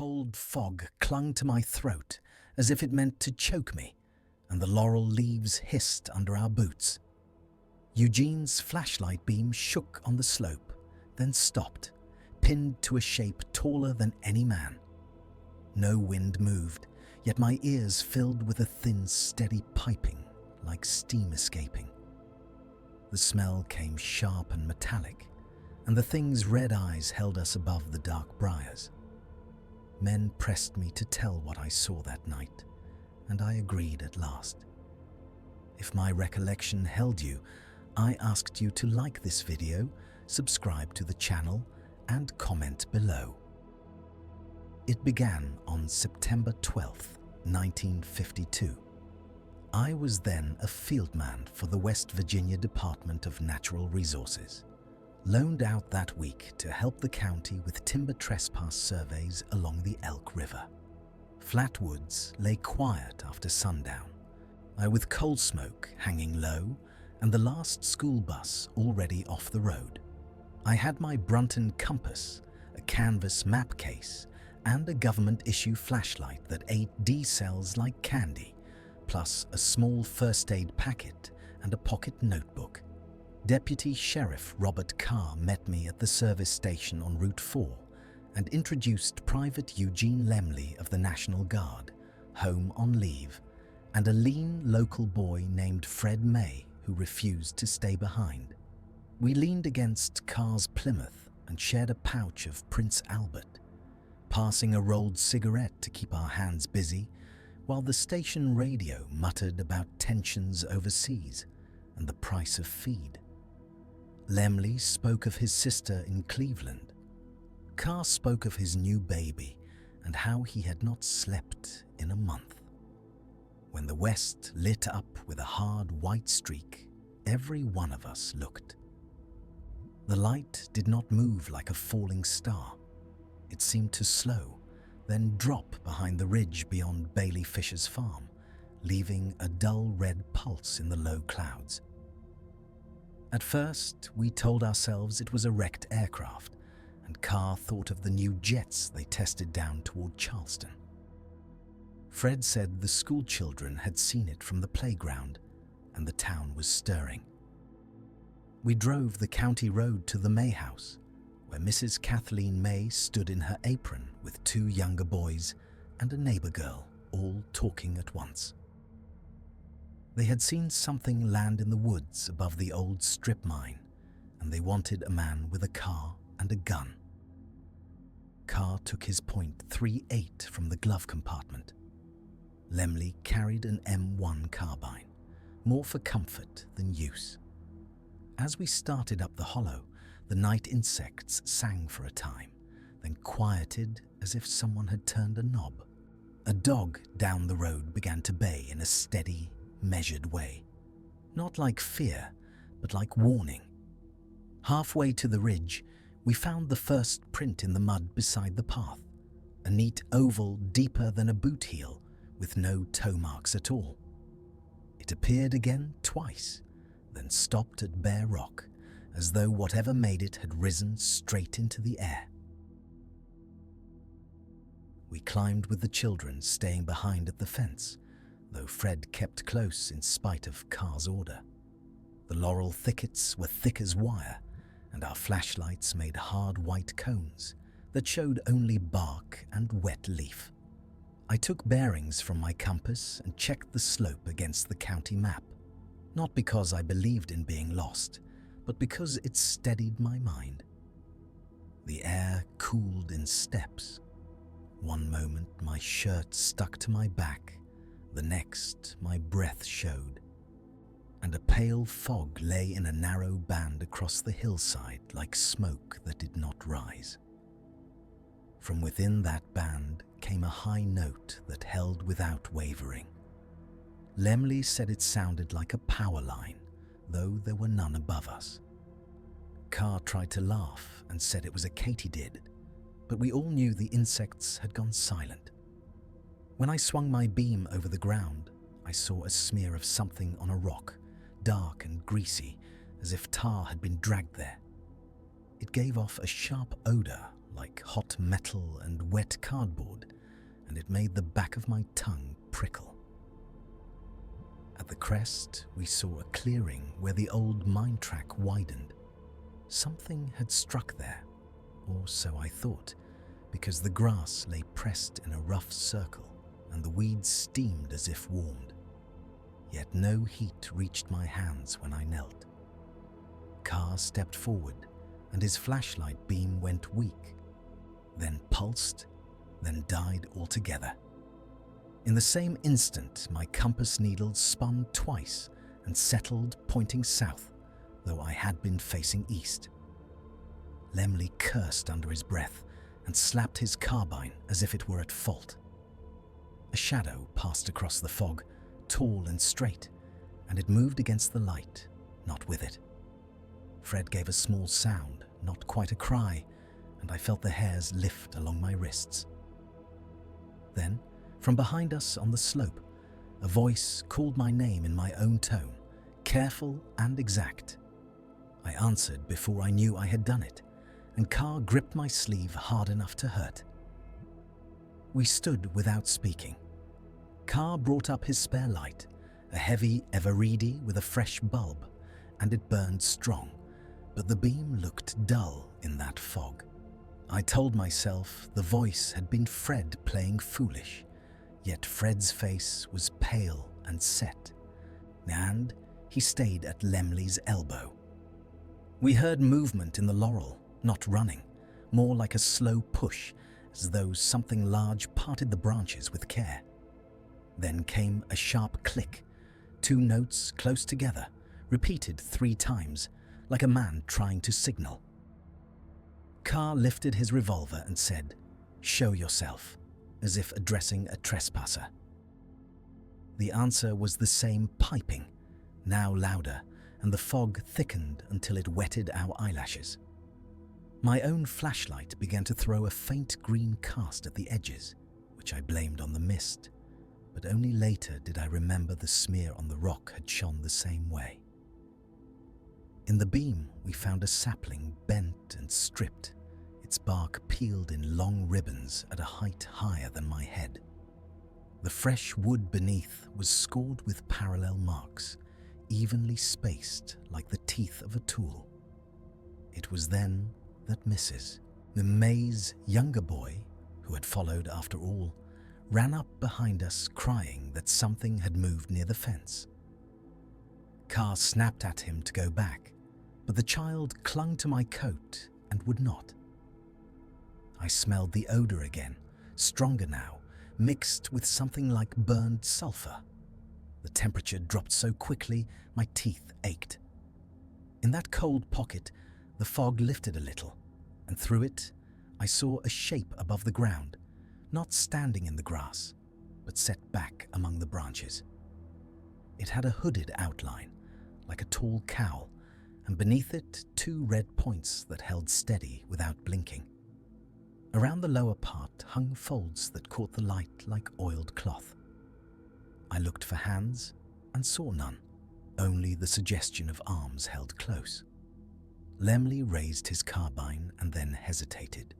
cold fog clung to my throat as if it meant to choke me, and the laurel leaves hissed under our boots. Eugene's flashlight beam shook on the slope, then stopped, pinned to a shape taller than any man. No wind moved, yet my ears filled with a thin, steady piping, like steam escaping. The smell came sharp and metallic, and the thing's red eyes held us above the dark briars. Men pressed me to tell what I saw that night, and I agreed at last. If my recollection held you, I asked you to like this video, subscribe to the channel, and comment below. It began on September 12th, 1952. I was then a fieldman for the West Virginia Department of Natural Resources, loaned out that week to help the county with timber trespass surveys along the Elk River. Flatwoods lay quiet after sundown, with coal smoke hanging low and the last school bus already off the road. I had my Brunton compass, a canvas map case, and a government-issue flashlight that ate D-cells like candy, plus a small first aid packet and a pocket notebook. Deputy Sheriff Robert Carr met me at the service station on Route 4 and introduced Private Eugene Lemley of the National Guard, home on leave, and a lean local boy named Fred May who refused to stay behind. We leaned against Carr's Plymouth and shared a pouch of Prince Albert, passing a rolled cigarette to keep our hands busy, while the station radio muttered about tensions overseas and the price of feed. Lemley spoke of his sister in Cleveland. Carr spoke of his new baby and how he had not slept in a month. When the west lit up with a hard white streak, every one of us looked. The light did not move like a falling star. It seemed to slow, then drop behind the ridge beyond Bailey Fisher's farm, leaving a dull red pulse in the low clouds. At first, we told ourselves it was a wrecked aircraft, and Carr thought of the new jets they tested down toward Charleston. Fred said the school children had seen it from the playground, and the town was stirring. We drove the county road to the May house, where Mrs. Kathleen May stood in her apron with two younger boys and a neighbor girl, all talking at once. They had seen something land in the woods above the old strip mine, and they wanted a man with a car and a gun. Carr took his .38 from the glove compartment. Lemley carried an M1 carbine, more for comfort than use. As we started up the hollow, the night insects sang for a time, then quieted as if someone had turned a knob. A dog down the road began to bay in a steady, measured way. Not like fear, but like warning. Halfway to the ridge, we found the first print in the mud beside the path, a neat oval deeper than a boot heel, with no toe marks at all. It appeared again twice, then stopped at bare rock, as though whatever made it had risen straight into the air. We climbed with the children, staying behind at the fence, though Fred kept close in spite of Carr's order. The laurel thickets were thick as wire, and our flashlights made hard white cones that showed only bark and wet leaf. I took bearings from my compass and checked the slope against the county map, not because I believed in being lost, but because it steadied my mind. The air cooled in steps. One moment my shirt stuck to my back, the next my breath showed, and a pale fog lay in a narrow band across the hillside like smoke that did not rise. From within that band came a high note that held without wavering. Lemley said it sounded like a power line, though there were none above us. Carr tried to laugh and said it was a katydid, but we all knew the insects had gone silent. When I swung my beam over the ground, I saw a smear of something on a rock, dark and greasy, as if tar had been dragged there. It gave off a sharp odor like hot metal and wet cardboard, and it made the back of my tongue prickle. At the crest, we saw a clearing where the old mine track widened. Something had struck there, or so I thought, because the grass lay pressed in a rough circle and the weeds steamed as if warmed. Yet no heat reached my hands when I knelt. Carr stepped forward, and his flashlight beam went weak, then pulsed, then died altogether. In the same instant, my compass needle spun twice and settled pointing south, though I had been facing east. Lemley cursed under his breath and slapped his carbine as if it were at fault. A shadow passed across the fog, tall and straight, and it moved against the light, not with it. Fred gave a small sound, not quite a cry, and I felt the hairs lift along my wrists. Then, from behind us on the slope, a voice called my name in my own tone, careful and exact. I answered before I knew I had done it, and Carr gripped my sleeve hard enough to hurt. We stood without speaking. Carr brought up his spare light, a heavy Eveready with a fresh bulb, and it burned strong, but the beam looked dull in that fog. I told myself the voice had been Fred playing foolish, yet Fred's face was pale and set, and he stayed at Lemley's elbow. We heard movement in the laurel, not running, more like a slow push, as though something large parted the branches with care. Then came a sharp click, 2 notes close together, repeated 3 times, like a man trying to signal. Carr lifted his revolver and said, "Show yourself," as if addressing a trespasser. The answer was the same piping, now louder, and the fog thickened until it wetted our eyelashes. My own flashlight began to throw a faint green cast at the edges, which I blamed on the mist, but only later did I remember the smear on the rock had shone the same way. In the beam, we found a sapling bent and stripped, its bark peeled in long ribbons at a height higher than my head. The fresh wood beneath was scored with parallel marks, evenly spaced like the teeth of a tool. It was then that Mrs. May's younger boy, who had followed after all, ran up behind us crying that something had moved near the fence. Carr snapped at him to go back, but the child clung to my coat and would not. I smelled the odor again, stronger now, mixed with something like burned sulfur. The temperature dropped so quickly, my teeth ached. In that cold pocket, the fog lifted a little, and through it, I saw a shape above the ground, not standing in the grass, but set back among the branches. It had a hooded outline, like a tall cowl, and beneath it 2 red points that held steady without blinking. Around the lower part hung folds that caught the light like oiled cloth. I looked for hands and saw none, only the suggestion of arms held close. Lemley raised his carbine and then hesitated,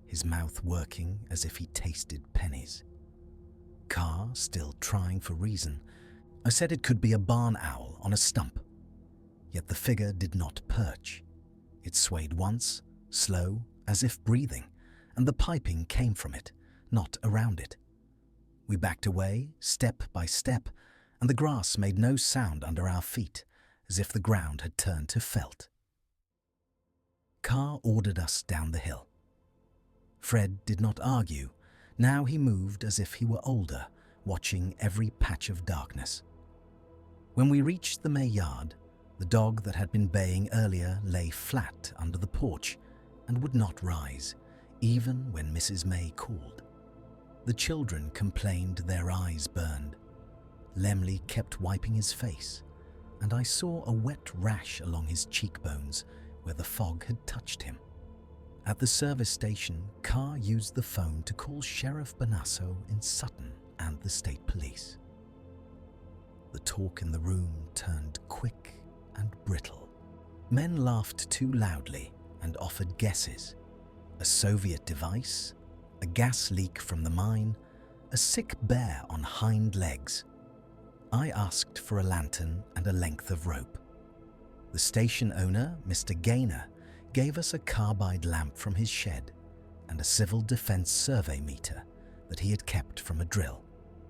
his mouth working as if he tasted pennies. Carr, still trying for reason, I said it could be a barn owl on a stump. Yet the figure did not perch. It swayed once, slow, as if breathing, and the piping came from it, not around it. We backed away, step by step, and the grass made no sound under our feet, as if the ground had turned to felt. Carr ordered us down the hill. Fred did not argue. Now he moved as if he were older, watching every patch of darkness. When we reached the May yard, the dog that had been baying earlier lay flat under the porch and would not rise, even when Mrs. May called. The children complained their eyes burned. Lemley kept wiping his face, and I saw a wet rash along his cheekbones where the fog had touched him. At the service station, Carr used the phone to call Sheriff Bonasso in Sutton and the state police. The talk in the room turned quick and brittle. Men laughed too loudly and offered guesses. A Soviet device, a gas leak from the mine, a sick bear on hind legs. I asked for a lantern and a length of rope. The station owner, Mr. Gaynor, gave us a carbide lamp from his shed and a civil defense survey meter that he had kept from a drill,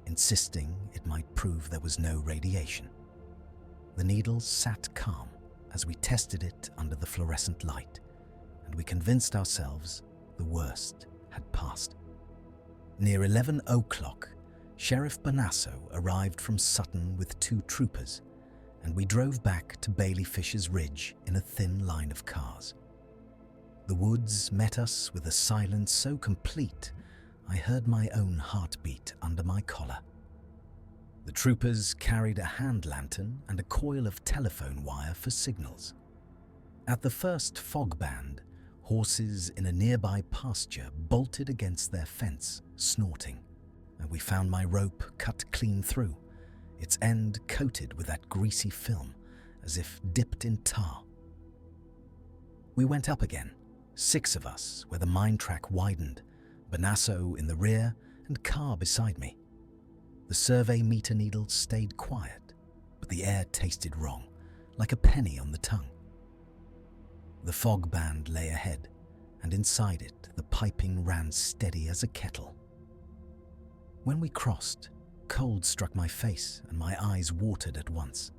insisting it might prove there was no radiation. The needles sat calm as we tested it under the fluorescent light, and we convinced ourselves the worst had passed. Near 11 o'clock, Sheriff Bonasso arrived from Sutton with 2 troopers, and we drove back to Bailey Fisher's Ridge in a thin line of cars. The woods met us with a silence so complete I heard my own heartbeat under my collar. The troopers carried a hand lantern and a coil of telephone wire for signals. At the first fog band, horses in a nearby pasture bolted against their fence, snorting, and we found my rope cut clean through, its end coated with that greasy film, as if dipped in tar. We went up again, 6 of us, where the mine track widened, Bonasso in the rear and Carr beside me. The survey meter needle stayed quiet, but the air tasted wrong, like a penny on the tongue. The fog band lay ahead, and inside it the piping ran steady as a kettle. When we crossed, cold struck my face and my eyes watered at once.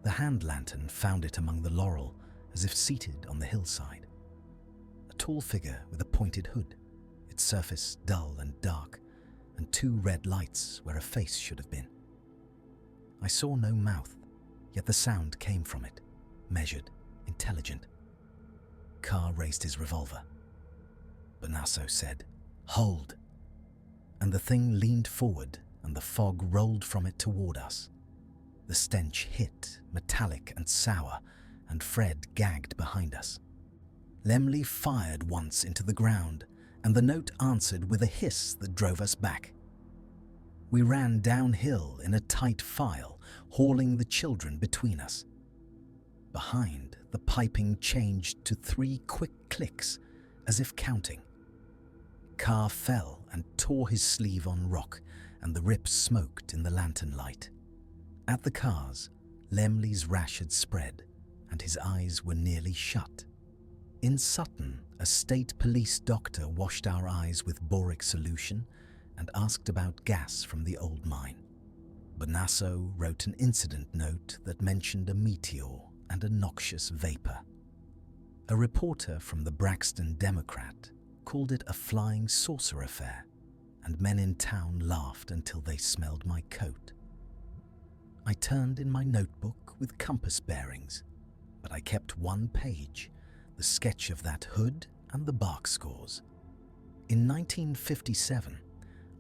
The hand lantern found it among the laurel, as if seated on the hillside. A tall figure with a pointed hood, its surface dull and dark, and 2 red lights where a face should have been. I saw no mouth, yet the sound came from it, measured, intelligent. Carr raised his revolver. Bonasso said, "Hold," and the thing leaned forward and the fog rolled from it toward us. The stench hit, metallic and sour, and Fred gagged behind us. Lemley fired once into the ground, and the note answered with a hiss that drove us back. We ran downhill in a tight file, hauling the children between us. Behind, the piping changed to 3 quick clicks, as if counting. Carr fell and tore his sleeve on rock, and the rip smoked in the lantern light. At the cars, Lemley's rash had spread, and his eyes were nearly shut. In Sutton, a state police doctor washed our eyes with boric solution and asked about gas from the old mine. Bonasso wrote an incident note that mentioned a meteor and a noxious vapor. A reporter from the Braxton Democrat called it a flying saucer affair, and men in town laughed until they smelled my coat. I turned in my notebook with compass bearings, but I kept 1 page, the sketch of that hood and the bark scores. In 1957,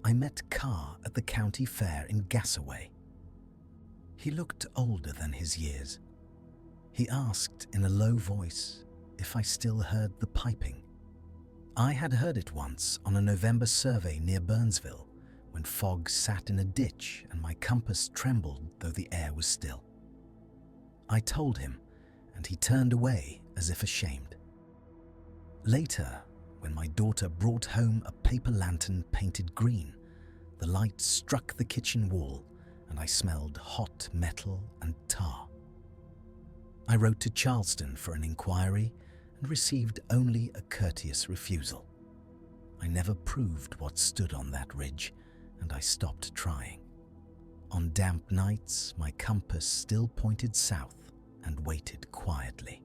I met Carr at the county fair in Gassaway. He looked older than his years. He asked in a low voice if I still heard the piping. I had heard it once on a November survey near Burnsville, when fog sat in a ditch and my compass trembled though the air was still. I told him, and he turned away as if ashamed. Later, when my daughter brought home a paper lantern painted green, the light struck the kitchen wall and I smelled hot metal and tar. I wrote to Charleston for an inquiry and received only a courteous refusal. I never proved what stood on that ridge, and I stopped trying. On damp nights, my compass still pointed south and waited quietly.